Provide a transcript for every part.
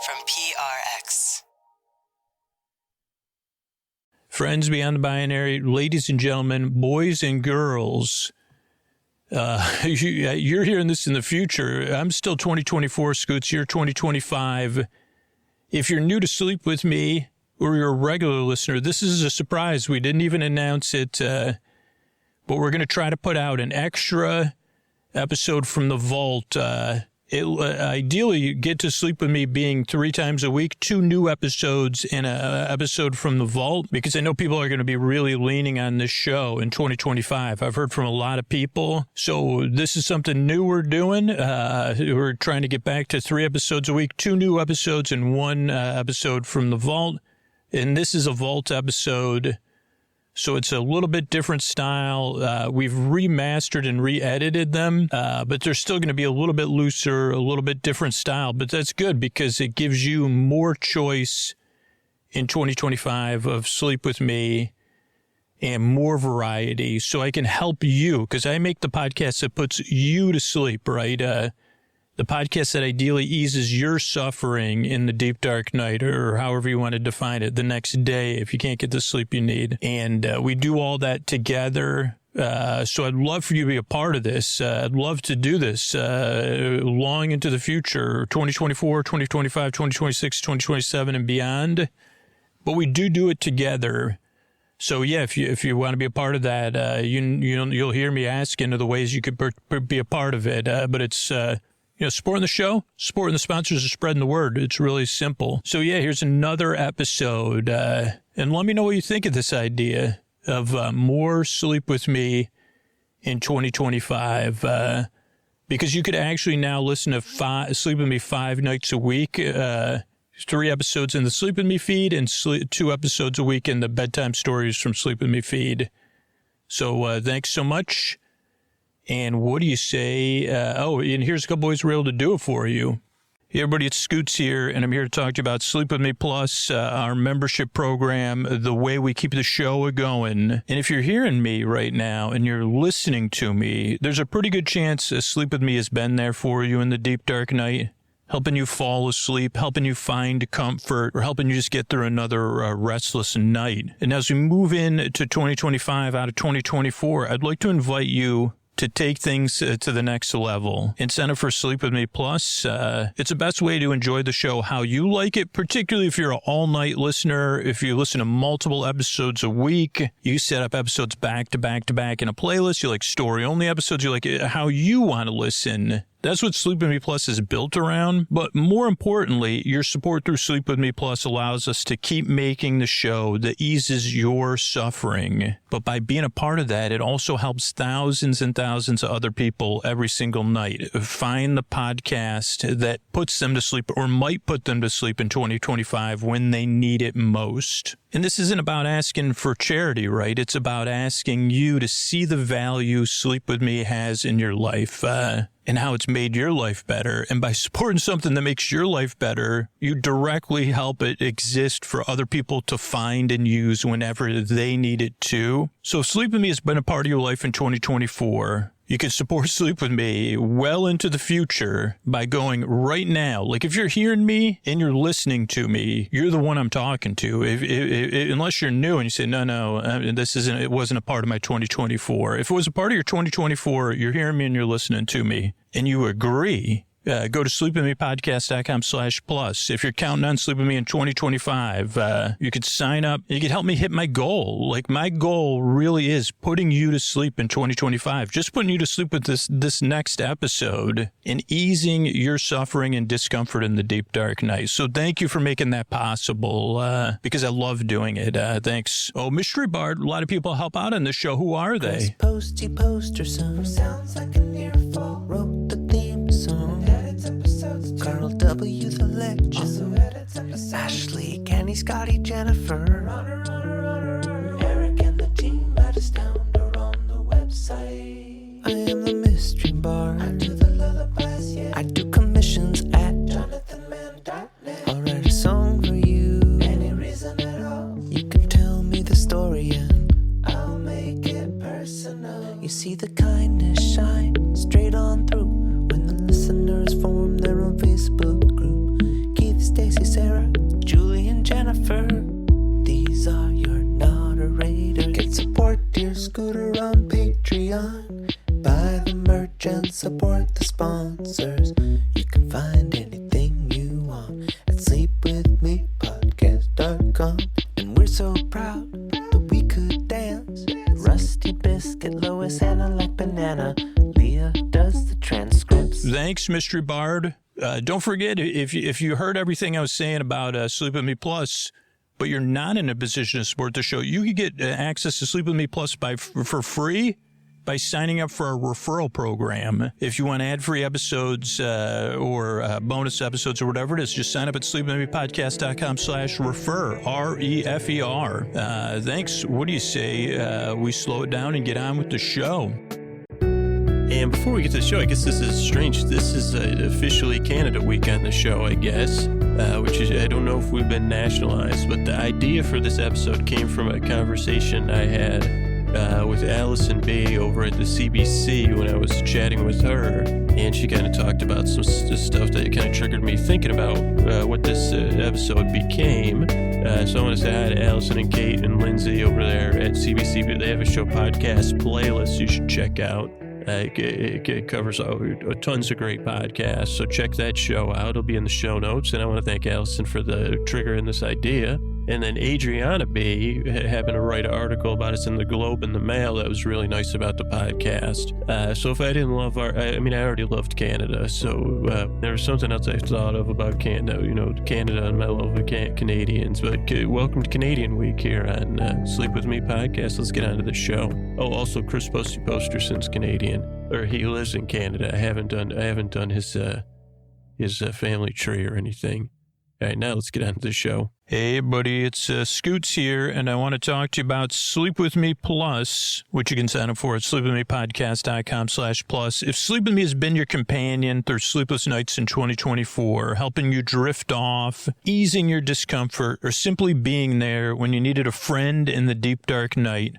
from PRX. Friends beyond the binary, ladies and gentlemen, boys and girls, you're hearing this in the future. I'm still 2024, Scoots. You're 2025. If you're new to Sleep With Me or you're a regular listener, this is a surprise. We didn't even announce it, but we're going to try to put out an extra episode from the vault. Ideally, Get to Sleep With Me being 3 times a week, 2 new episodes and an episode from the vault, because I know people are going to be really leaning on this show in 2025. I've heard from a lot of people. So this is something new we're doing. We're trying to get back to 3 episodes a week, 2 new episodes and 1 episode from the vault. And this is a vault episode. So it's a little bit different style. We've remastered and re-edited them, but they're still going to be a little bit looser, a little bit different style. But that's good because it gives you more choice in 2025 of Sleep With Me and more variety. So I can help you because I make the podcast that puts you to sleep, right? The podcast that ideally eases your suffering in the deep, dark night, or however you want to define it, the next day if you can't get the sleep you need. And we do all that together. So I'd love for you to be a part of this. I'd love to do this long into the future, 2024, 2025, 2026, 2027, and beyond. But we do it together. So, yeah, if you want to be a part of that, you'll hear me ask into the ways you could be a part of it. But it's... supporting the show, supporting the sponsors, and spreading the word. It's really simple. So, yeah, here's another episode. And let me know what you think of this idea of more Sleep With Me in 2025. Because you could actually now listen to Sleep With Me 5 nights a week. 3 episodes in the Sleep With Me feed and 2 episodes a week in the Bedtime Stories from Sleep With Me feed. So, thanks so much. And what do you say? And here's a couple ways we're able to do it for you. Hey, everybody, it's Scoots here, and I'm here to talk to you about Sleep With Me Plus, our membership program, the way we keep the show going. And if you're hearing me right now and you're listening to me, there's a pretty good chance Sleep With Me has been there for you in the deep, dark night, helping you fall asleep, helping you find comfort, or helping you just get through another restless night. And as we move into 2025 out of 2024, I'd like to invite you to take things to the next level. Incentive for Sleep With Me Plus. It's the best way to enjoy the show how you like it, particularly if you're an all-night listener. If you listen to multiple episodes a week, you set up episodes back to back to back in a playlist. You like story-only episodes. You like how you want to listen. That's what Sleep With Me Plus is built around. But more importantly, your support through Sleep With Me Plus allows us to keep making the show that eases your suffering. But by being a part of that, it also helps thousands and thousands of other people every single night find the podcast that puts them to sleep or might put them to sleep in 2025 when they need it most. And this isn't about asking for charity, right? It's about asking you to see the value Sleep With Me has in your life. And how it's made your life better. And by supporting something that makes your life better, you directly help it exist for other people to find and use whenever they need it too. So Sleep With Me has been a part of your life in 2024. You can support Sleep With Me well into the future by going right now. Like if you're hearing me and you're listening to me, you're the one I'm talking to. Unless you're new and you say, no, it wasn't a part of my 2024. If it was a part of your 2024, you're hearing me and you're listening to me and you agree, go to sleepwithmepodcast.com/plus. If you're counting on Sleep With Me in 2025, you could sign up. You could help me hit my goal. Like my goal really is putting you to sleep in 2025. Just putting you to sleep with this next episode and easing your suffering and discomfort in the deep, dark night. So thank you for making that possible because I love doing it. Thanks. Oh, Mystery Bard. A lot of people help out on this show. Who are they? Posty poster son sounds like an earful. Wrote the theme song. Carl W. the legend. Also edits episodes. Ashley, Kenny, Scotty, Jennifer. Eric and the team at us down or on the website. I am the mystery bard. I do the lullabies, yeah. I do commissions at jonathanmann.net. I'll write a song for you. Any reason at all. You can tell me the story and I'll make it personal. You see the kindness shine straight on through when the listeners form their own Facebook group. Keith, Stacy, find anything you want at sleepwithmepodcast.com. And we're so proud that we could dance. Rusty Biscuit, Lois, Anna like banana. Leah does the transcripts. Thanks, Mystery Bard. Don't forget, if you heard everything I was saying about Sleep With Me Plus, but you're not in a position to support the show, you can get access to Sleep With Me Plus for free by signing up for our referral program. If you want ad-free episodes or bonus episodes or whatever it is, just sign up at sleepwithmepodcast.com/refer, R-E-F-E-R. Thanks. What do you say we slow it down and get on with the show? And before we get to the show, I guess this is strange. This is officially Canada Week on the show, I guess, which is, I don't know if we've been nationalized, but the idea for this episode came from a conversation I had with Allison B. over at the CBC when I was chatting with her, and she kind of talked about some stuff that kind of triggered me thinking about what this episode became. So I want to say hi to Allison and Kate and Lindsay over there at CBC. They have a show podcast playlist you should check out. It covers tons of great podcasts, so check that show out. It'll be in the show notes, and I want to thank Allison for the trigger in this idea. And then Adriana B. having to write an article about us in the Globe and the Mail that was really nice about the podcast. So if I didn't love I already loved Canada, so there was something else I thought of about Canada, Canada and my love of Canadians. But welcome to Canadian Week here on Sleep With Me podcast. Let's get on to the show. Oh, also Chris Posty Poster since Canadian, or he lives in Canada. I haven't done his family tree or anything. All right, now let's get on to the show. Hey, buddy, it's Scoots here, and I want to talk to you about Sleep With Me Plus, which you can sign up for at sleepwithmepodcast.com/plus. If Sleep With Me has been your companion through sleepless nights in 2024, helping you drift off, easing your discomfort, or simply being there when you needed a friend in the deep, dark night,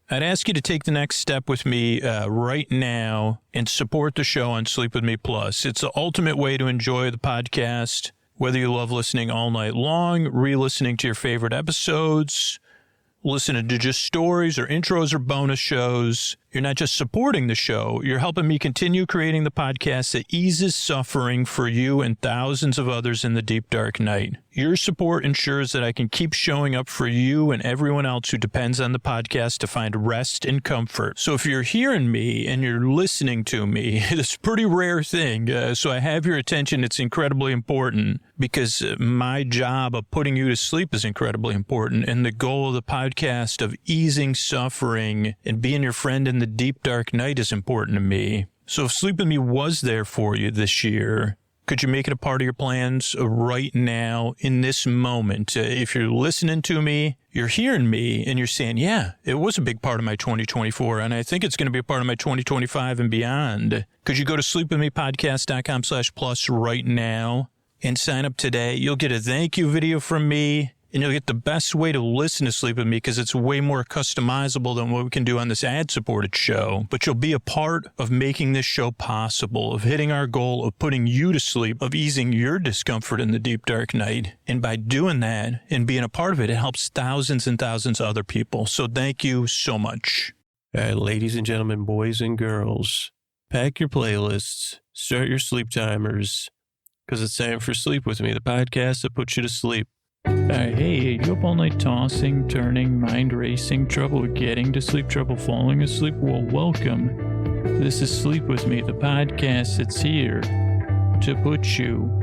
I'd ask you to take the next step with me right now and support the show on Sleep With Me Plus. It's the ultimate way to enjoy the podcast. Whether you love listening all night long, re-listening to your favorite episodes, listening to just stories or intros or bonus shows, you're not just supporting the show, you're helping me continue creating the podcast that eases suffering for you and thousands of others in the deep, dark night. Your support ensures that I can keep showing up for you and everyone else who depends on the podcast to find rest and comfort. So if you're hearing me and you're listening to me, it's a pretty rare thing. So I have your attention. It's incredibly important because my job of putting you to sleep is incredibly important. And the goal of the podcast of easing suffering and being your friend in the deep, dark night is important to me. So if Sleep With Me was there for you this year, could you make it a part of your plans right now in this moment? If you're listening to me, you're hearing me, and you're saying, yeah, it was a big part of my 2024, and I think it's going to be a part of my 2025 and beyond. Could you go to sleepwithmepodcast.com/plus right now and sign up today? You'll get a thank you video from me, and you'll get the best way to listen to Sleep With Me because it's way more customizable than what we can do on this ad-supported show. But you'll be a part of making this show possible, of hitting our goal of putting you to sleep, of easing your discomfort in the deep, dark night. And by doing that and being a part of it, it helps thousands and thousands of other people. So thank you so much. All right, ladies and gentlemen, boys and girls, pack your playlists, start your sleep timers, because it's time for Sleep With Me, the podcast that puts you to sleep. Hey, you up all night tossing, turning, mind racing, trouble getting to sleep, trouble falling asleep? Well, welcome. This is Sleep With Me, the podcast that's here to put you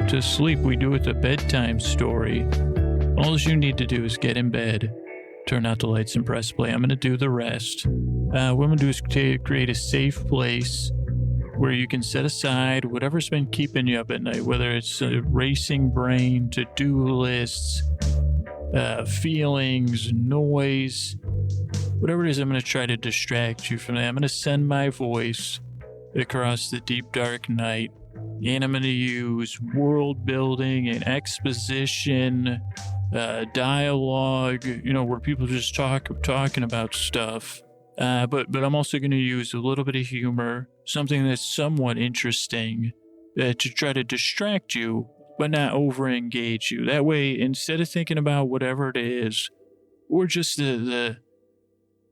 to sleep. We do it a bedtime story. All you need to do is get in bed, turn out the lights and press play. I'm going to do the rest. What I'm going to do is create a safe place where you can set aside whatever's been keeping you up at night, whether it's a racing brain, to-do lists, feelings, noise, whatever it is. I'm going to try to distract you from that. I'm going to send my voice across the deep, dark night, and I'm going to use world building and exposition, dialogue, where people just talking about stuff. But I'm also going to use a little bit of humor, something that's somewhat interesting, to try to distract you, but not over-engage you. That way, instead of thinking about whatever it is, or just the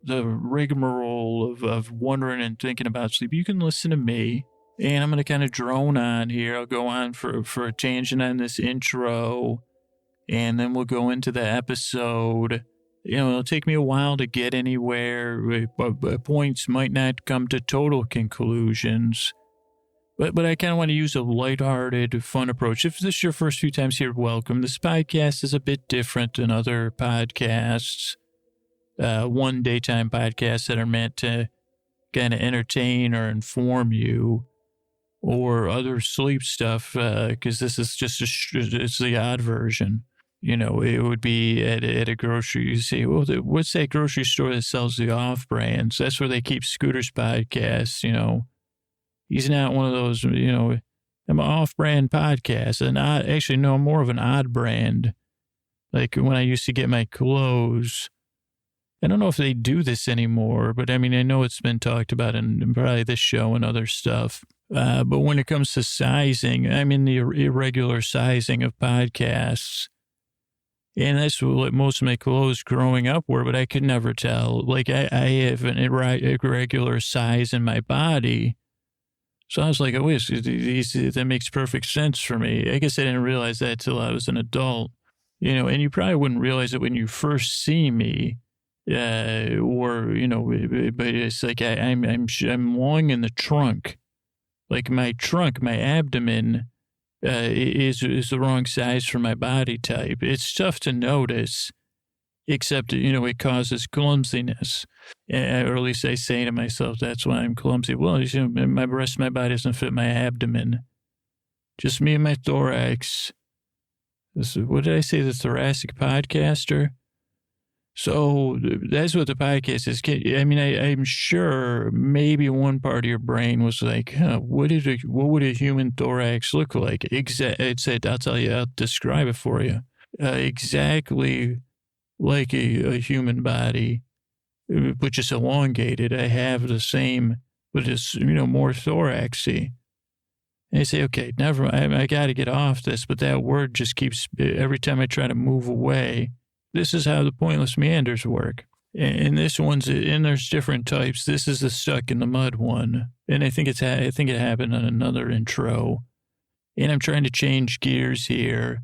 rigmarole of wondering and thinking about sleep, you can listen to me, And I'm going to kind of drone on here. I'll go on for a tangent on this intro, and then we'll go into the episode. It'll take me a while to get anywhere, but points might not come to total conclusions. But I kind of want to use a lighthearted, fun approach. If this is your first few times here, welcome. This podcast is a bit different than other podcasts. One daytime podcasts that are meant to kind of entertain or inform you, or other sleep stuff, because this is just it's the odd version. It would be at a grocery. You say, well, what's that grocery store that sells the off-brands? That's where they keep Scooter's podcast. He's not one of those, I'm an off-brand podcast. I'm more of an odd brand. Like when I used to get my clothes, I don't know if they do this anymore, but I know it's been talked about in probably this show and other stuff. But when it comes to sizing, I'm in the irregular sizing of podcasts. And that's what most of my clothes growing up were, but I could never tell. Like I have an irregular size in my body. So I was like, oh, that makes perfect sense for me. I guess I didn't realize that till I was an adult, and you probably wouldn't realize it when you first see me. But it's like I'm long in the trunk. Like my abdomen is the wrong size for my body type. It's tough to notice, except, it causes clumsiness. Or at least I say to myself, that's why I'm clumsy. Well, my rest of my body doesn't fit my abdomen. Just me and my thorax. What did I say? The thoracic podcaster? So that's what the podcast is. I'm sure maybe one part of your brain was like, what would a human thorax look like? I'll tell you, I'll describe it for you. Exactly like a human body, but just elongated. I have the same, but it's, more thoraxy. And I say, okay, never mind. I got to get off this, but that word just keeps, every time I try to move away. This is how the pointless meanders work. And this one's, and there's different types. This is the stuck in the mud one. And I think it happened on another intro. And I'm trying to change gears here.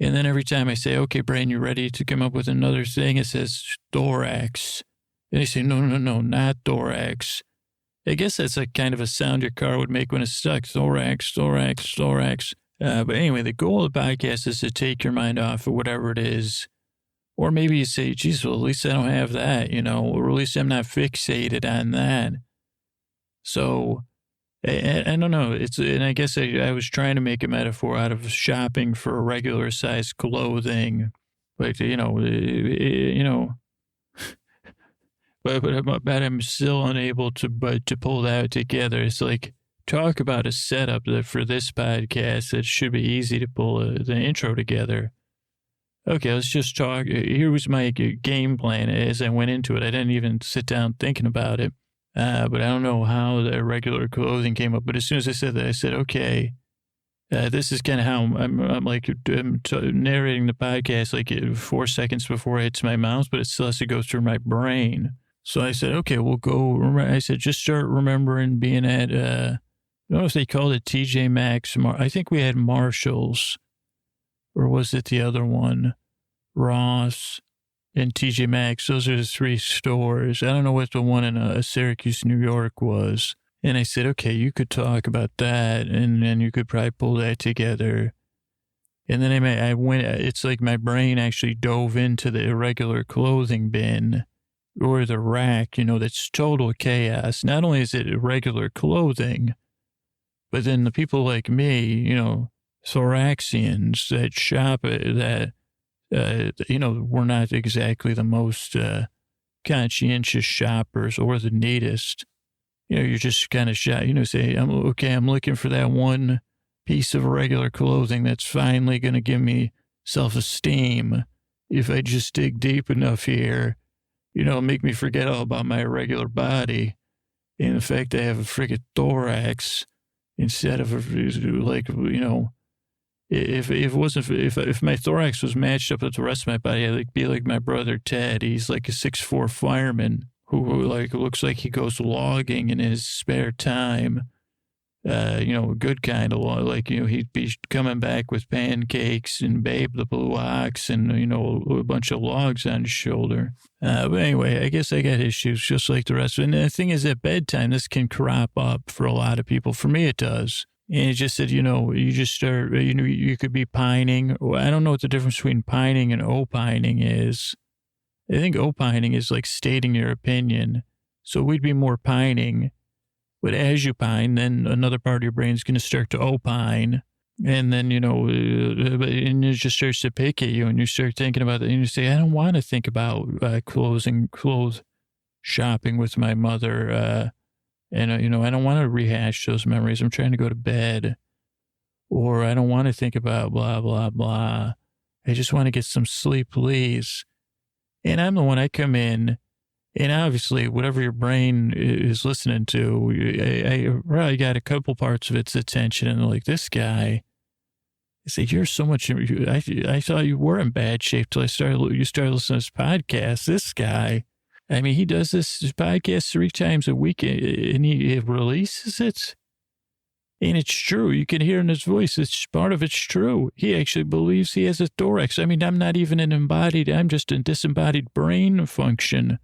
And then every time I say, okay, brain, you ready to come up with another thing? It says thorax. And I say, no, not thorax. I guess that's a kind of a sound your car would make when it's stuck. Thorax, thorax, thorax. But anyway, the goal of the podcast is to take your mind off of whatever it is. Or maybe you say, geez, well, at least I don't have that, or at least I'm not fixated on that. So, I don't know. And I guess I was trying to make a metaphor out of shopping for regular size clothing. But, but I'm still unable to pull that together. It's like, talk about a setup for this podcast that should be easy to pull the intro together. Okay, let's just talk. Here was my game plan as I went into it. I didn't even sit down thinking about it. But I don't know how the irregular clothing came up. But as soon as I said that, I said, okay, this is kind of how I'm narrating the podcast like 4 seconds before it hits my mouth, but it still has to go through my brain. So I said, okay, we'll go. I said, just start remembering being at, I don't know if they called it TJ Maxx. I think we had Marshall's. Or was it the other one? Ross and TJ Maxx. Those are the three stores. I don't know what the one in Syracuse, New York was. And I said, okay, you could talk about that. And then you could probably pull that together. And then I went, it's like my brain actually dove into the irregular clothing bin or the rack, that's total chaos. Not only is it irregular clothing, but then the people like me, Thoraxians that shop that, we're not exactly the most conscientious shoppers or the neatest. You're just kind of say, I'm looking for that one piece of regular clothing that's finally going to give me self-esteem. If I just dig deep enough here, make me forget all about my irregular body. And in fact, I have a friggin' thorax instead of if my thorax was matched up with the rest of my body, I'd be like my brother Ted. He's like a 6'4" fireman who looks like he goes logging in his spare time. a good kind of log. Like, he'd be coming back with pancakes and Babe the Blue Ox and, a bunch of logs on his shoulder. But anyway, I guess I got issues just like the rest of it. And the thing is, at bedtime, this can crop up for a lot of people. For me, it does. And it just said, you just start, you could be pining. I don't know what the difference between pining and opining is. I think opining is like stating your opinion. So we'd be more pining. But as you pine, then another part of your brain is going to start to opine. And then, and it just starts to pick at you and you start thinking about it. And you say, I don't want to think about clothes shopping with my mother. And, I don't want to rehash those memories. I'm trying to go to bed. Or I don't want to think about blah, blah, blah. I just want to get some sleep, please. And I'm the one, I come in. And obviously, whatever your brain is listening to, I probably got a couple parts of its attention. And like, this guy, I say, you're so much, I thought you were in bad shape till you started listening to this podcast. This guy, I mean, he does this podcast 3 times a week and he releases it. And it's true. You can hear in his voice. Part of it's true. He actually believes he has a thorax. I mean, I'm not even I'm just a disembodied brain function.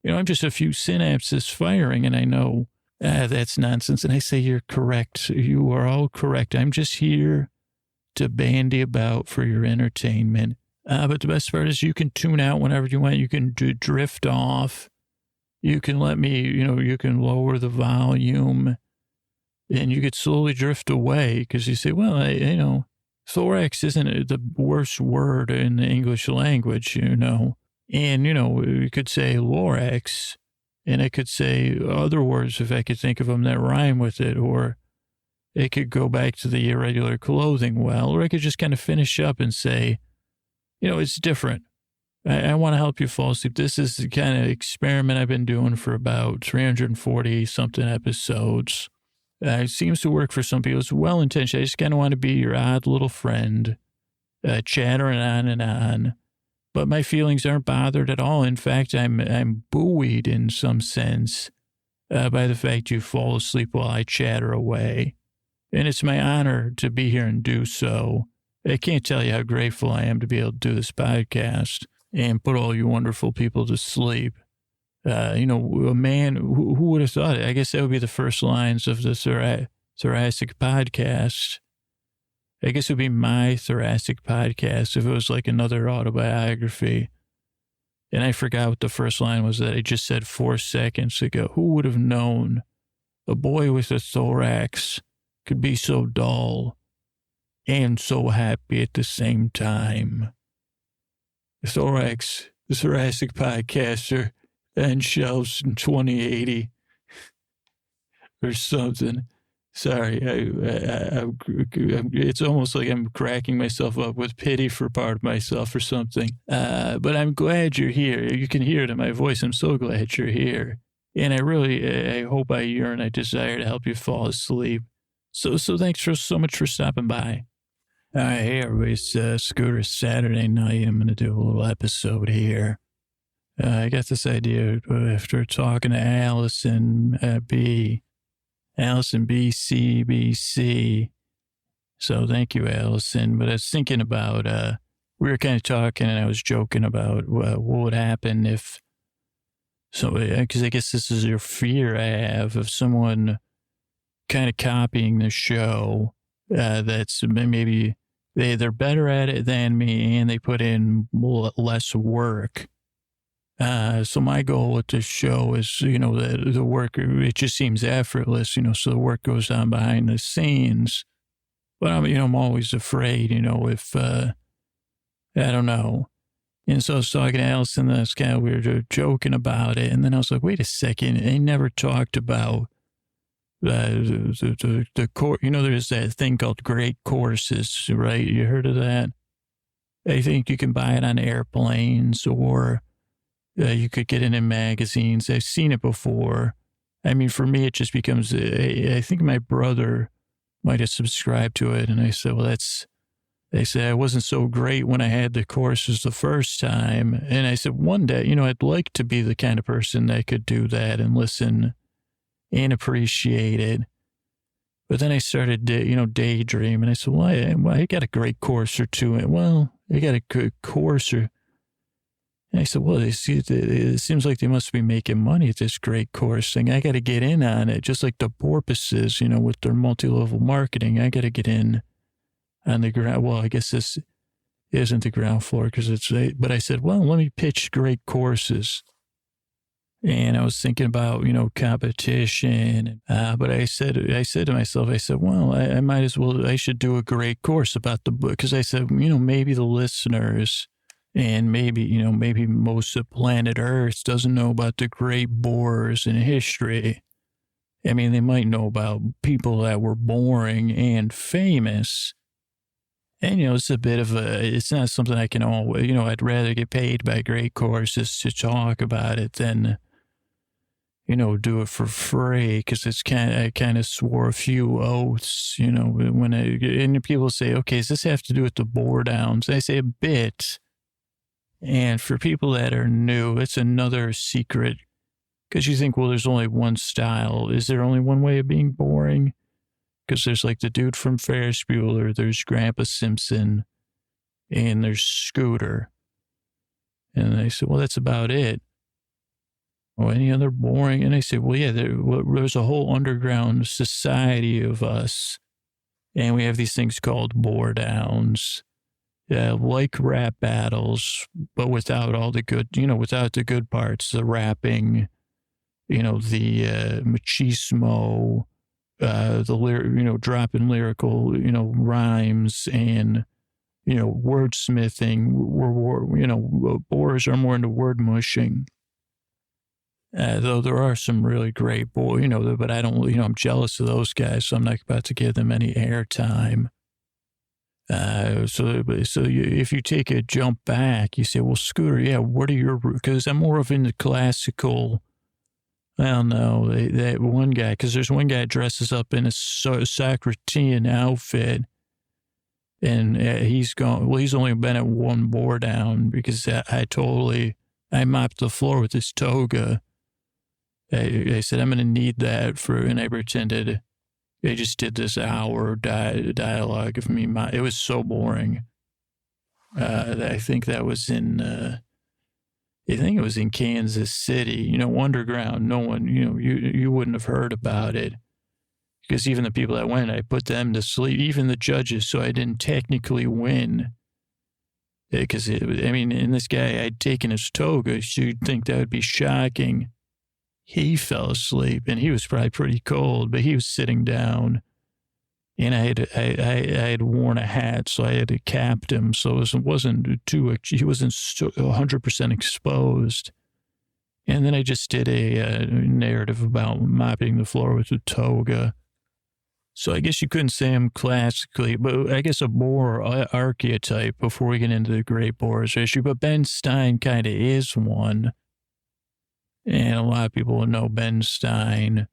I'm just a few synapses firing and I know, that's nonsense. And I say, you're correct. You are all correct. I'm just here to bandy about for your entertainment. But the best part is you can tune out whenever you want. You can drift off. You can let me, you can lower the volume and you could slowly drift away because you say, well, thorax isn't the worst word in the English language, And, you could say Lorax, and I could say other words if I could think of them that rhyme with it, or it could go back to the irregular clothing well, or I could just kind of finish up and say, it's different. I want to help you fall asleep. This is the kind of experiment I've been doing for about 340-something episodes. It seems to work for some people. It's well-intentioned. I just kind of want to be your odd little friend, chattering on and on. But my feelings aren't bothered at all. In fact, I'm buoyed in some sense by the fact you fall asleep while I chatter away. And it's my honor to be here and do so. I can't tell you how grateful I am to be able to do this podcast and put all you wonderful people to sleep. A man, who would have thought it? I guess that would be the first lines of the Thoracic podcast. I guess it would be my Thoracic podcast if it was like another autobiography. And I forgot what the first line was that I just said 4 seconds ago. Who would have known a boy with a thorax could be so dull and so happy at the same time? The Thoracic podcaster and shelves in 2080 or something. Sorry, it's almost like I'm cracking myself up with pity for part of myself or something. But I'm glad you're here. You can hear it in my voice. I'm so glad you're here. And I hope I desire to help you fall asleep. So thanks so much for stopping by. All right, hey everybody, it's Scooter Saturday night. I'm going to do a little episode here. I got this idea after talking to Allison B. Allison BCBC. So thank you, Allison. But I was thinking about, we were kind of talking and I was joking about what would happen if, because I guess this is your fear I have of someone kind of copying the show, that's maybe they're better at it than me and they put in less work. So my goal with this show is, the work, it just seems effortless, so the work goes on behind the scenes. But I'm always afraid, if, I don't know. And so I was talking to Allison, that's kind of weird, joking about it. And then I was like, wait a second, they never talked about the course. There's that thing called great courses, right? You heard of that? I think you can buy it on airplanes or you could get it in magazines. I've seen it before. I mean, for me, it just becomes, I think my brother might have subscribed to it. And I said, they said I wasn't so great when I had the courses the first time. And I said, one day, I'd like to be the kind of person that could do that and listen and appreciate it. But then I started, daydreaming. I said, well, I got a great course or two. Well, I got a good course or... And I said, well, it seems like they must be making money at this great course thing. I got to get in on it, just like the porpoises, with their multi-level marketing. I got to get in on the ground. Well, I guess this isn't the ground floor but I said, well, let me pitch great courses. And I was thinking about, competition. But I said to myself, well, I might as well, I should do a great course about the book. Because I said, maybe the listeners and maybe most of planet Earth doesn't know about the great bores in history. I mean, they might know about people that were boring and famous. And, it's a bit of it's not something I can always, I'd rather get paid by great courses to talk about it than, do it for free. Because I kind of swore a few oaths, and people say, okay, does this have to do with the bore downs? I say a bit. And for people that are new, it's another secret. Because you think, well, there's only one style. Is there only one way of being boring? Because there's like the dude from Ferris Bueller, there's Grandpa Simpson, and there's Scooter. And I said, well, that's about it. Oh, any other boring? And I said, well, yeah, there's a whole underground society of us. And we have these things called bore downs. Like rap battles, but without all the good, without the good parts, the rapping, the machismo, dropping lyrical, rhymes and, wordsmithing. Bores are more into word mushing. Though there are some really great but I don't, I'm jealous of those guys, so I'm not about to give them any airtime. If you take a jump back, you say, well, Scooter, yeah, what are your, because I'm more of in the classical, I don't know, that one guy, because there's one guy dresses up in a Socratean outfit, and he's only been at one bore down, because I mopped the floor with his toga. I said, I'm going to need that and I pretended. I just did this hour dialogue of me. It was so boring. I think that was I think it was in Kansas City, underground. No one, you wouldn't have heard about it because even the people that went, I put them to sleep, even the judges. So I didn't technically win because and this guy, I'd taken his toga. So you'd think that would be shocking. He fell asleep, and he was probably pretty cold, but he was sitting down, and I had worn a hat, so I had to cap him, so he wasn't 100% exposed. And then I just did a narrative about mopping the floor with a toga. So I guess you couldn't say I'm classically, but I guess a bore archetype before we get into the great bores issue, but Ben Stein kind of is one. And a lot of people know Ben Stein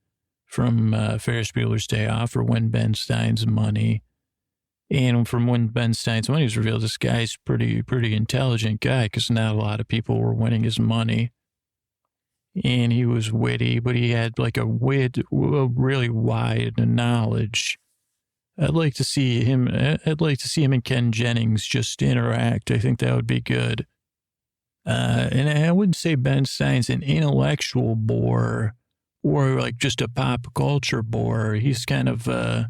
from Ferris Bueller's Day Off or When Ben Stein's Money. And from When Ben Stein's Money was revealed, this guy's pretty intelligent guy because not a lot of people were winning his money. And he was witty, but he had like a really wide knowledge. I'd like to see him and Ken Jennings just interact. I think that would be good. And I wouldn't say Ben Stein's an intellectual bore or like just a pop culture bore. He's kind of, I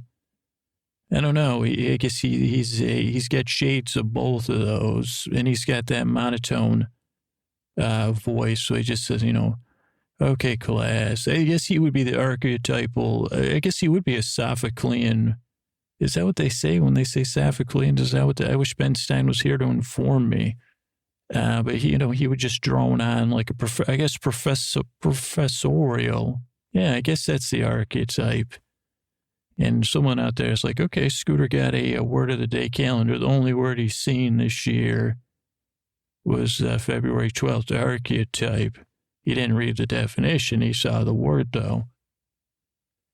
don't know. I guess he's got shades of both of those, and he's got that monotone voice. So he just says, okay, class. I guess he would be the archetypal. I guess he would be a Sophoclean. Is that what they say when they say Sophoclean? Is that what I wish Ben Stein was here to inform me. But he would just drone on like professorial. Yeah, I guess that's the archetype. And someone out there is like, okay, Scooter got a word of the day calendar. The only word he's seen this year was February 12th, archetype. He didn't read the definition. He saw the word though.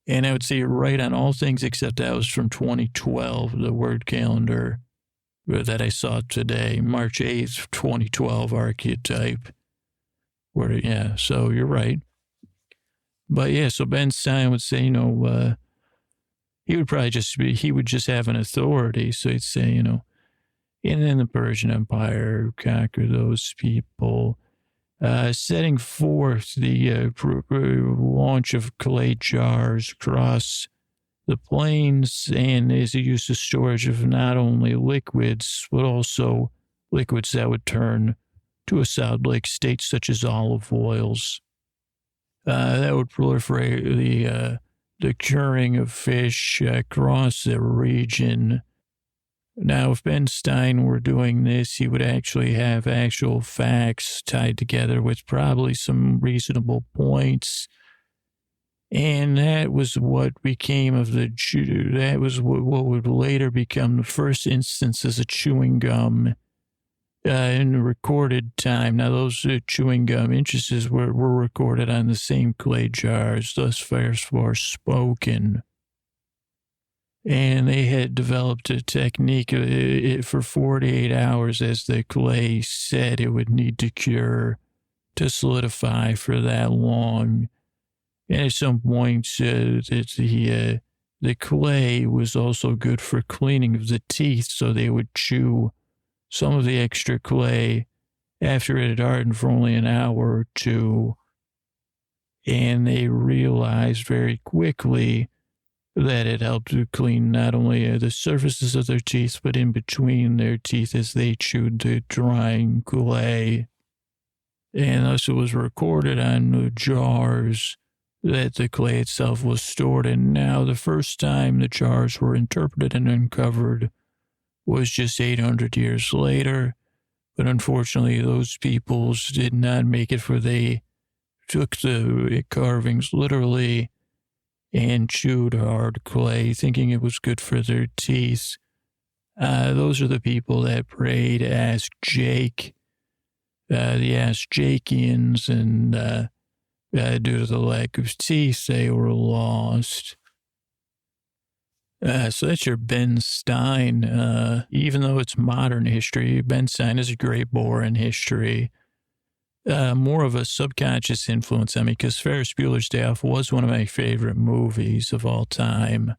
And I would say you're right on all things except that was from 2012, the word calendar that I saw today, March 8th, 2012 archetype. So you're right. But yeah, so Ben Stein would say, he would probably he would just have an authority. So he'd say, you know, and then the Persian Empire conquered those people, setting forth the launch of clay jars across the plains, and is a use of storage of not only liquids, but also liquids that would turn to a solid like state, such as olive oils. That would proliferate the curing of fish across the region. Now, if Ben Stein were doing this, he would actually have actual facts tied together with probably some reasonable points. And that was what became of that was what would later become the first instances of chewing gum in recorded time. Now, those chewing gum instances were recorded on the same clay jars, thus far spoken. And they had developed a technique for 48 hours, as the clay said it would need to cure to solidify for that long. And at some point, the clay was also good for cleaning of the teeth, so they would chew some of the extra clay after it had hardened for only an hour or two. And they realized very quickly that it helped to clean not only the surfaces of their teeth, but in between their teeth as they chewed the drying clay. And thus it was recorded on the jars that the clay itself was stored in. Now, the first time the jars were interpreted and uncovered was just 800 years later. But unfortunately, those peoples did not make it, for they took the carvings literally and chewed hard clay, thinking it was good for their teeth. Those are the people that prayed Ask Jake, the Ask Jakians, and due to the lack of teeth, they were lost. So that's your Ben Stein. Even though it's modern history, Ben Stein is a great bore in history. More of a subconscious influence on me, because Ferris Bueller's Day Off was one of my favorite movies of all time.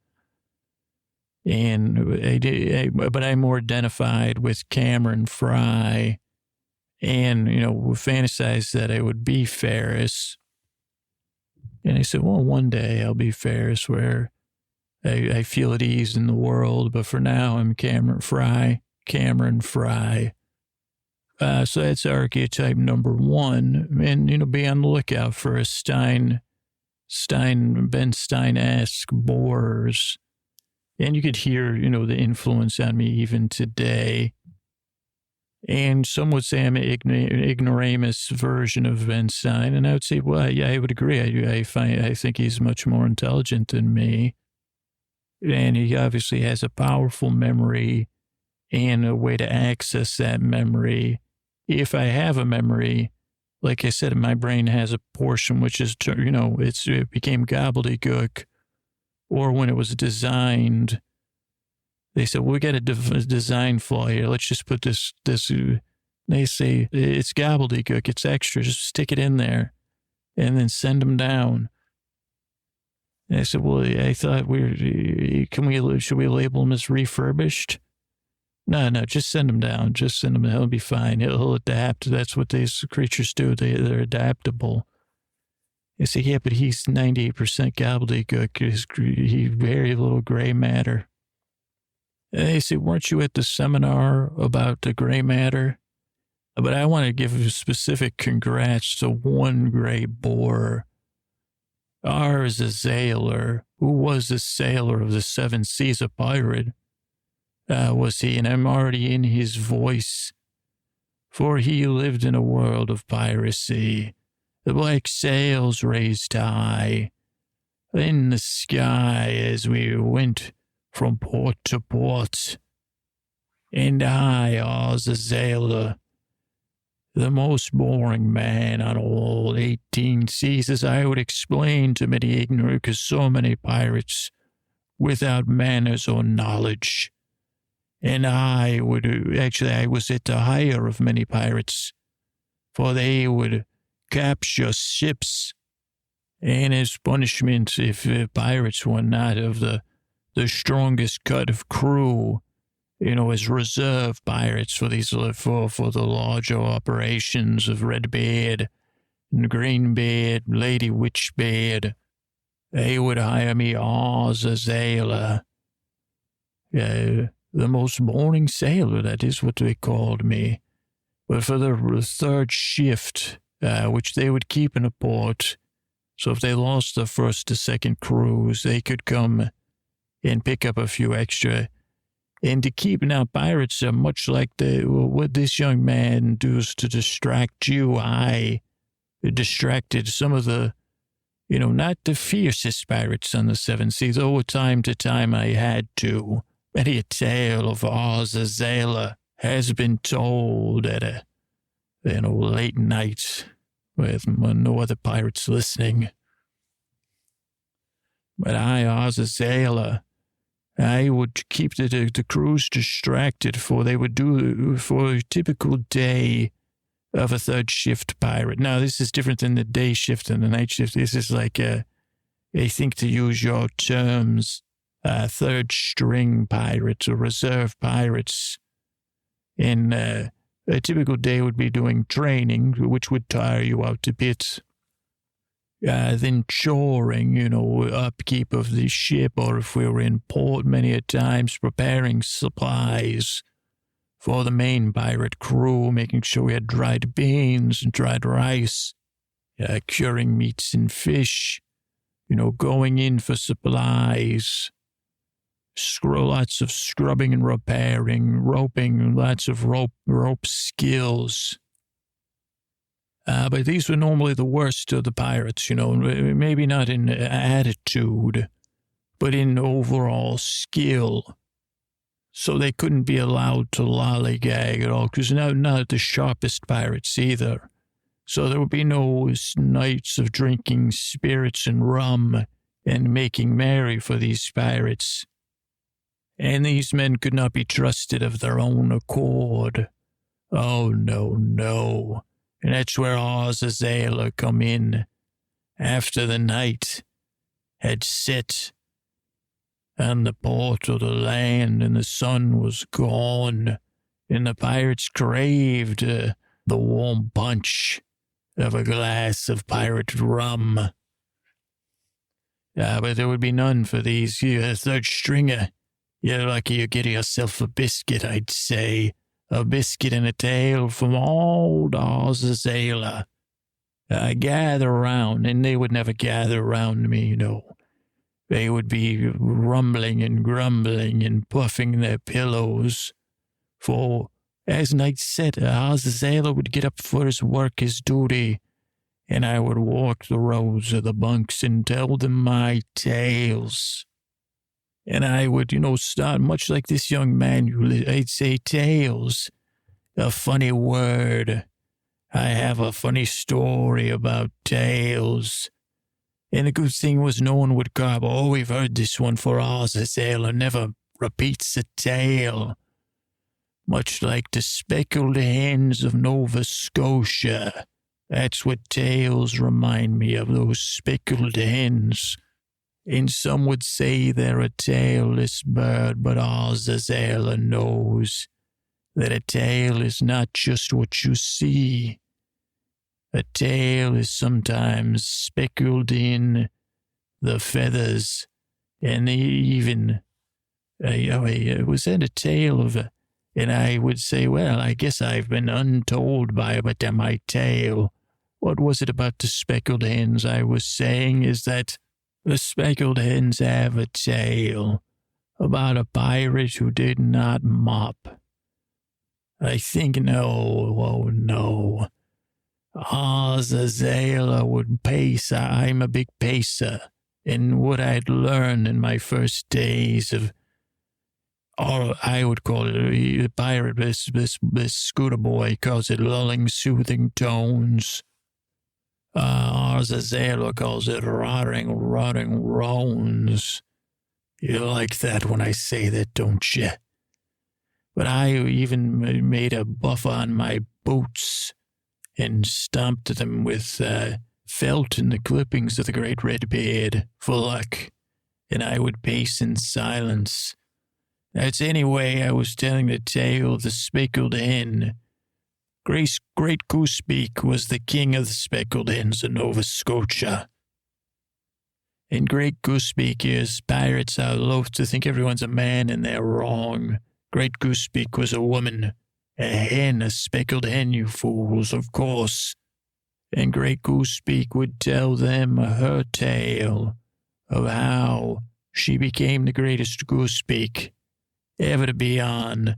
But I more identified with Cameron Fry, and, you know, fantasized that I would be Ferris. And I said, well, one day I'll be Ferris, where I feel at ease in the world. But for now, I'm Cameron Fry. So that's archetype number one. And, you know, be on the lookout for a Ben Stein-esque bores. And you could hear, you know, the influence on me even today. And some would say I'm an ignoramus version of Ben Stein. And I would say, well, yeah, I would agree. I think he's much more intelligent than me. And he obviously has a powerful memory and a way to access that memory. If I have a memory, like I said, my brain has a portion which is, you know, it became gobbledygook. Or when it was designed, they said, well, we got a design flaw here. Let's just put this. They say, it's gobbledygook. It's extra. Just stick it in there and then send them down. And I said, well, I thought should we label him as refurbished? No, just send him down. Just send him. He'll be fine. He'll adapt. That's what these creatures do. They're adaptable. I say, yeah, but he's 98% gobbledygook. He's very little gray matter. And they say, weren't you at the seminar about the gray matter? But I want to give a specific congrats to one gray boar. Ours is a sailor. Who was the sailor of the seven seas, a pirate? Was he? And I'm already in his voice. For he lived in a world of piracy. The black sails raised high in the sky as we went from port to port. And I was a sailor, the most boring man on all 18 seas, as I would explain to many ignorant, because so many pirates without manners or knowledge. And I was at the higher of many pirates, for they would capture ships, and as punishment, if pirates were not of the the strongest cut of crew, as reserve pirates for these for the larger operations of Redbeard and Greenbeard, Lady Witchbeard. They would hire me as a sailor. The most boring sailor, that is what they called me. But for the third shift, which they would keep in a port, so if they lost the first or second cruise, they could come and pick up a few extra. And to keep, now pirates are much like what this young man does to distract you. I distracted some of the, not the fiercest pirates on the seven seas, though time to time I had to. Many a tale of Azazel has been told at a, late night with no other pirates listening. But Azazel, I would keep the crews distracted for they would do for a typical day of a third shift pirate. Now, this is different than the day shift and the night shift. This is like I think to use your terms, third string pirates or reserve pirates. And a typical day would be doing training, which would tire you out a bit. Then choring, upkeep of the ship, or if we were in port many a times, preparing supplies for the main pirate crew, making sure we had dried beans and dried rice, curing meats and fish, going in for supplies, lots of scrubbing and repairing, roping, lots of rope skills. But these were normally the worst of the pirates, maybe not in attitude, but in overall skill. So they couldn't be allowed to lollygag at all, because not the sharpest pirates either. So there would be no nights of drinking spirits and rum and making merry for these pirates. And these men could not be trusted of their own accord. Oh, no. And that's where Azazel come in after the night had set on the port of the land and the sun was gone and the pirates craved the warm punch of a glass of pirate rum. But there would be none for these third stringer. You're lucky you get yourself a biscuit, I'd say. A biscuit and a tail from old Azazel. Gather around, and they would never gather around me, They would be rumbling and grumbling and puffing their pillows. For as night set, Azazel would get up for his work, his duty, and I would walk the rows of the bunks and tell them my tales. And I would, start much like this young man. I'd say tales, a funny word. I have a funny story about tales. And the good thing was no one would carve, we've heard this one for Azazel, and never repeats a tale. Much like the speckled hens of Nova Scotia. That's what tales remind me of, those speckled hens. And some would say they're a tailless bird, but Azazel knows that a tail is not just what you see. A tail is sometimes speckled in the feathers, and even, was that a tale of, and I would say, well, I guess I've been untold by my tale. What was it about the speckled hens I was saying is that the speckled hens have a tale about a pirate who did not mop. I think no. Azazel would pace. I'm a big pacer. And what I'd learned in my first days of, or I would call it a pirate, this scooter boy calls it lulling, soothing tones. Azazel calls it rotting roans. You like that when I say that, don't you? But I even made a buff on my boots and stomped them with felt and the clippings of the great red beard for luck. and I would pace in silence. That's anyway, I was telling the tale of the speckled hen. Great Goosebeak was the king of the speckled hens of Nova Scotia. And Great Goosebeak is pirates are loath to think everyone's a man, and they're wrong. Great Goosebeak was a woman. A hen, a speckled hen, you fools, of course. And Great Goosebeak would tell them her tale of how she became the greatest goosebeak ever to be on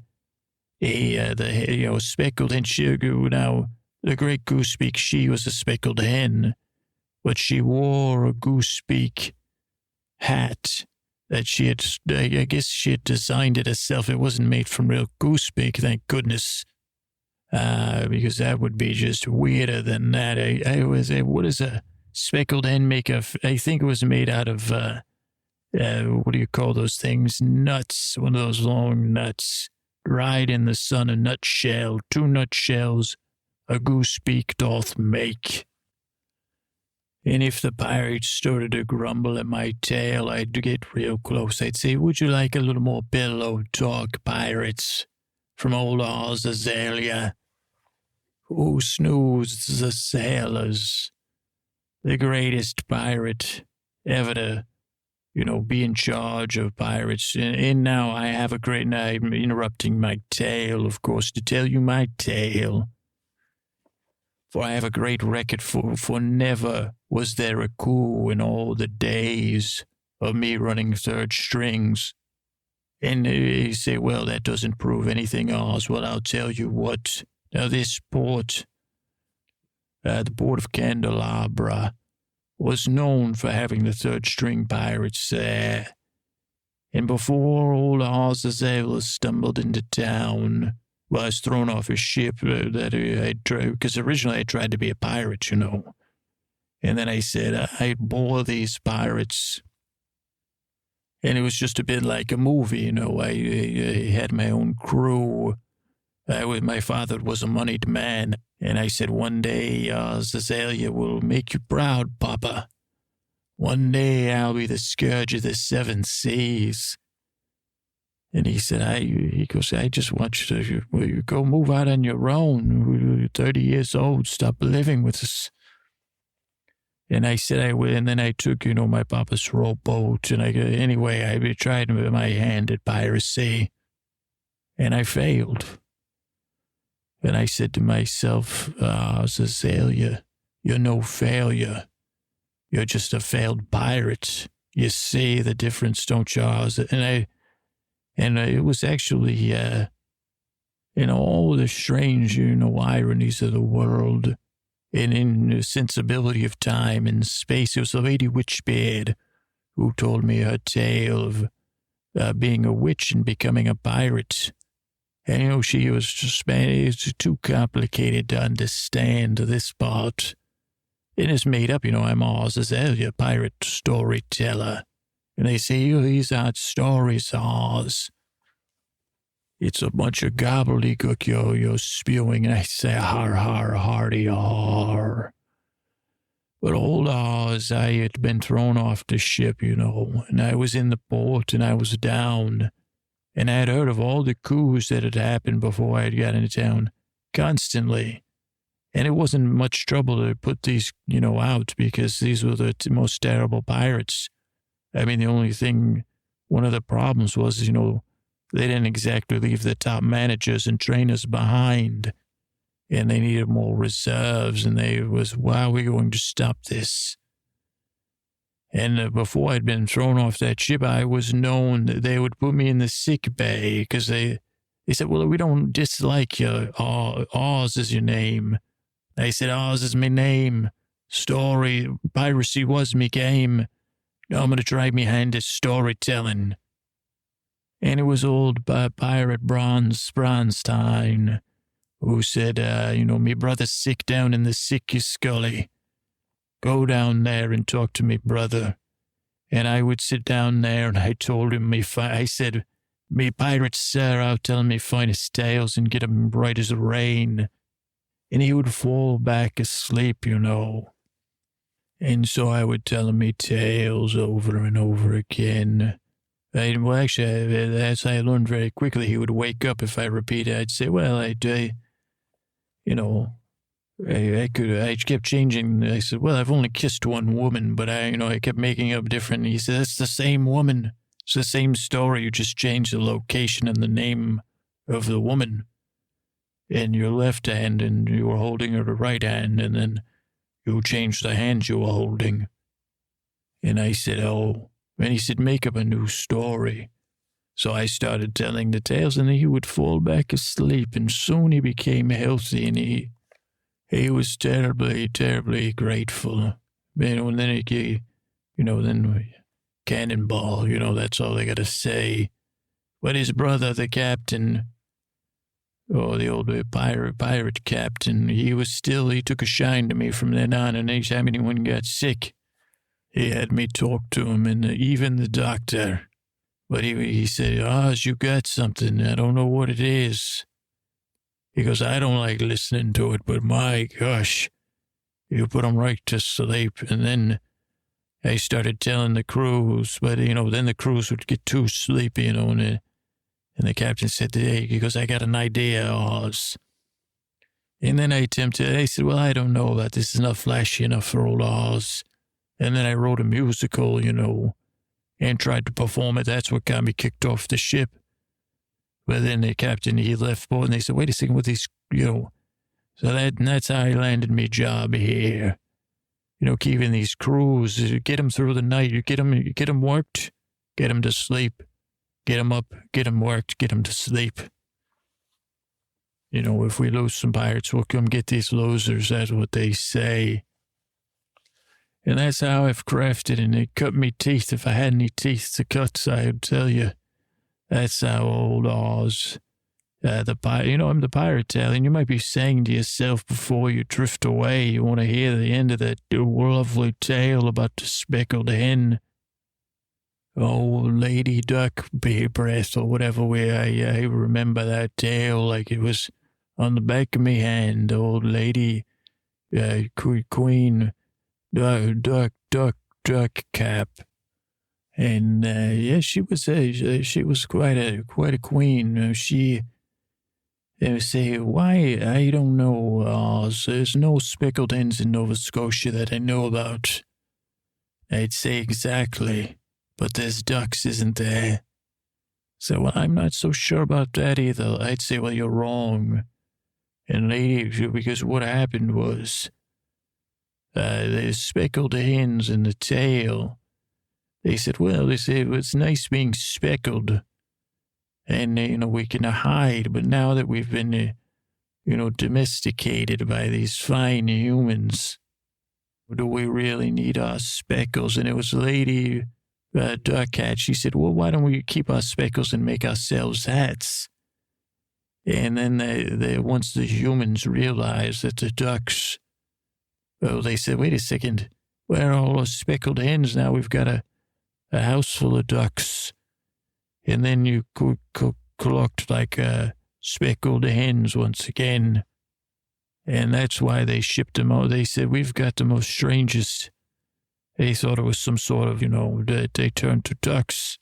the speckled hen. Now, the Great Goosebeak, she was a speckled hen, but she wore a goosebeak hat that she had, I guess she had designed it herself. It wasn't made from real goosebeak, thank goodness, because that would be just weirder than that. What does a speckled hen make of? I think it was made out of, what do you call those things? Nuts, one of those long nuts, dried in the sun, a nutshell, 2 nutshells a goosebeak doth make. And if the pirates started to grumble at my tale, I'd get real close. I'd say, would you like a little more pillow talk, pirates? From old Oz Azalea, who snoozed the sailors, the greatest pirate ever to, be in charge of pirates. And now I have I'm interrupting my tale, of course, to tell you my tale. For I have a great record for never was there a coup in all the days of me running third strings. And you say, well, that doesn't prove anything, Oz. Well, I'll tell you what. Now, this port, the port of Candelabra, was known for having the third string pirates there. And before old Oz Azalea stumbled into town, well, I was thrown off a ship because originally I tried to be a pirate, And then I said, I'd bore these pirates. And it was just a bit like a movie, I had my own crew. My father was a moneyed man. And I said, one day, Azalea will make you proud, Papa. One day I'll be the scourge of the 7 seas. And he said, he goes, I just want you to go move out on your own. You're 30 years old. Stop living with us. And I said I would. And then I took, my papa's rowboat. And I tried my hand at piracy. And I failed. And I said to myself, Azalea, you're no failure. You're just a failed pirate. You see the difference, don't you, Oz? And it was actually, all the strange, ironies of the world and in the sensibility of time and space. It was the Lady Witchbeard who told me her tale of being a witch and becoming a pirate. And, she was just, it's too complicated to understand this part. It is made up, I'm Oz Azalea, pirate storyteller. And they say, these aren't stories, Oz. It's a bunch of gobbledygook you're spewing. And I say, har, har, hardy, har. But old Oz, I had been thrown off the ship, and I was in the port and I was down. And I had heard of all the coups that had happened before I had got into town, constantly. And it wasn't much trouble to put these, out because these were the most terrible pirates. I mean, the only thing, one of the problems was, they didn't exactly leave the top managers and trainers behind. And they needed more reserves. And why are we going to stop this? And before I'd been thrown off that ship, I was known that they would put me in the sick bay because they said, well, we don't dislike you. Oz is your name. I said, Oz is my name. Piracy was me game. Now I'm going to try me hand at storytelling. And it was old pirate Bronstein who said, me brother's sick down in the sicky scully. Go down there and talk to me brother. And I would sit down there and I told him, I said, me pirates, sir, I'll tell him me finest tales and get 'em bright as rain. And he would fall back asleep, And so I would tell him me tales over and over again. I learned very quickly. He would wake up if I repeated. I'd say, well, I kept changing. I said, well, I've only kissed one woman, but I kept making up different. He said, it's the same woman. It's the same story. You just changed the location and the name of the woman in your left hand, and you were holding her right hand, and then you changed the hand you were holding. And I said, oh. And he said, make up a new story. So I started telling the tales, and he would fall back asleep, and soon he became healthy, and he was terribly, terribly grateful. And then then cannonball, that's all they got to say. But his brother, the captain, the old pirate captain, he took a shine to me from then on, and anytime anyone got sick, he had me talk to him, and even the doctor. But he said, Oz, you got something. I don't know what it is. He goes, I don't like listening to it, but my gosh, you put them right to sleep. And then I started telling the crews, but, then the crews would get too sleepy, and the captain said, hey, he goes, I got an idea, Oz. And then I said, well, I don't know about this. It's not flashy enough for old Oz. And then I wrote a musical, and tried to perform it. That's what got me kicked off the ship. But then the captain, he left board, and they said, wait a second, with these, So that's how I landed my job here. Keeping these crews, get them through the night. You get them worked, get them to sleep. Get them up, get them worked, get them to sleep. If we lose some pirates, we'll come get these losers. That's what they say. And that's how I've crafted, and it cut me teeth. If I had any teeth to cut, I would tell you. That's how old Oz, I'm the pirate tale, and you might be saying to yourself before you drift away, you want to hear the end of that lovely tale about the speckled hen. Oh, Lady Duck Breath, or whatever I remember that tale like it was on the back of me hand. Old Lady Queen Duck Cap. And she was quite a queen. She would say, why, I don't know, Oz. There's no speckled hens in Nova Scotia that I know about. I'd say exactly. But there's ducks, isn't there? So, well, I'm not so sure about that either. I'd say, well, you're wrong. And lady, because what happened was, the speckled hens in the tail, they said, it's nice being speckled. And, we can hide. But now that we've been, domesticated by these fine humans, do we really need our speckles? And it was Lady Duck Hat. She said, well, why don't we keep our speckles and make ourselves hats? And then once the humans realized that the ducks, they said, wait a second, where are all those speckled hens? Now we've got a house full of ducks. And then you clucked like speckled hens once again. And that's why they shipped them out. They said, we've got the most strangest. They thought it was some sort of, that they turned to ducks.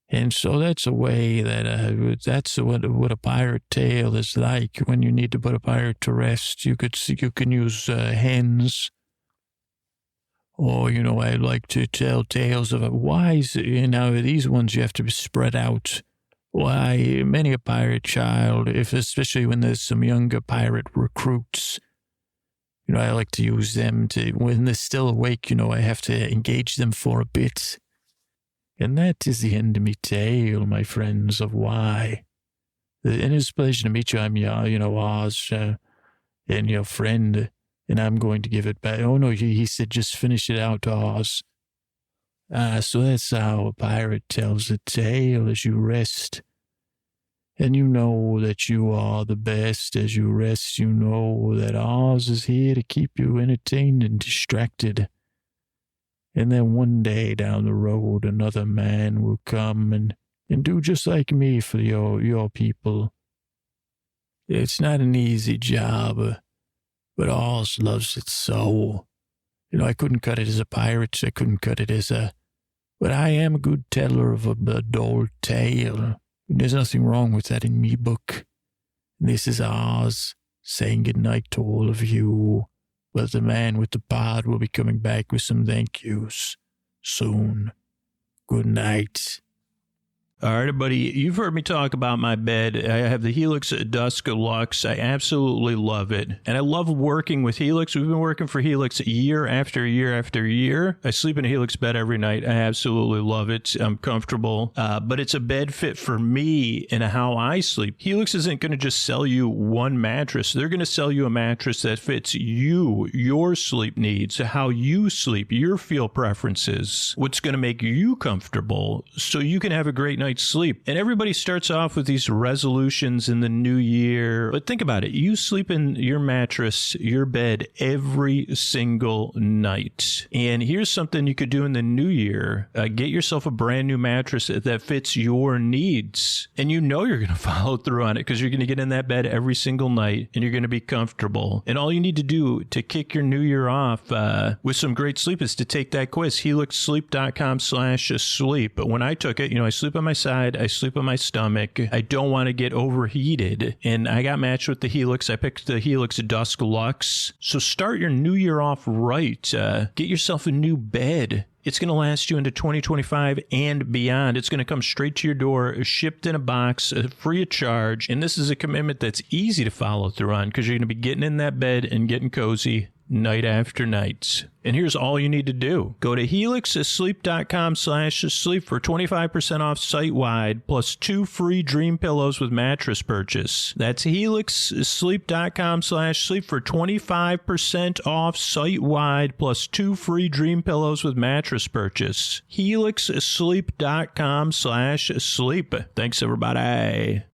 And so that's a way that's what a pirate tale is like. When you need to put a pirate to rest, you can use hens. Or, I like to tell tales of why, these ones you have to be spread out. Why, many a pirate child, especially when there's some younger pirate recruits, I like to use them when they're still awake, I have to engage them for a bit. And that is the end of me tale, my friends, of why. And it's a pleasure to meet you. I'm Oz, and your friend, and I'm going to give it back. Oh, no, he said just finish it out, Oz. So that's how a pirate tells a tale as you rest. And you know that you are the best as you rest. You know that Oz is here to keep you entertained and distracted. And then one day down the road, another man will come and do just like me for your people. It's not an easy job, but Oz loves it so. I couldn't cut it as a pirate. I couldn't cut it as a... But I am a good teller of a dull tale. There's nothing wrong with that in me book. This is Oz, saying goodnight to all of you. But the man with the pod will be coming back with some thank yous soon. Good night. All right, buddy, you've heard me talk about my bed. I have the Helix Dusk Luxe. I absolutely love it. And I love working with Helix. We've been working for Helix year after year after year. I sleep in a Helix bed every night. I absolutely love it. I'm comfortable. But it's a bed fit for me and how I sleep. Helix isn't going to just sell you one mattress. They're going to sell you a mattress that fits you, your sleep needs, how you sleep, your feel preferences, what's going to make you comfortable so you can have a great night's sleep. And everybody starts off with these resolutions in the new year. But think about it. You sleep in your mattress, your bed every single night. And here's something you could do in the new year. Get yourself a brand new mattress that fits your needs. And you're going to follow through on it because you're going to get in that bed every single night and you're going to be comfortable. And all you need to do to kick your new year off with some great sleep is to take that quiz, helixsleep.com/sleep. But when I took it, I sleep on my side, I sleep on my stomach. I don't want to get overheated. And I got matched with the Helix. I picked the Helix Dusk Luxe. So start your new year off right. Get yourself a new bed. It's going to last you into 2025 and beyond. It's going to come straight to your door, shipped in a box, free of charge. And this is a commitment that's easy to follow through on because you're going to be getting in that bed and getting cozy night after night. And here's all you need to do. Go to helixsleep.com/sleep for 25% off site-wide plus 2 free dream pillows with mattress purchase. That's helixsleep.com/sleep for 25% off site-wide plus 2 free dream pillows with mattress purchase. helixsleep.com/sleep. Thanks, everybody.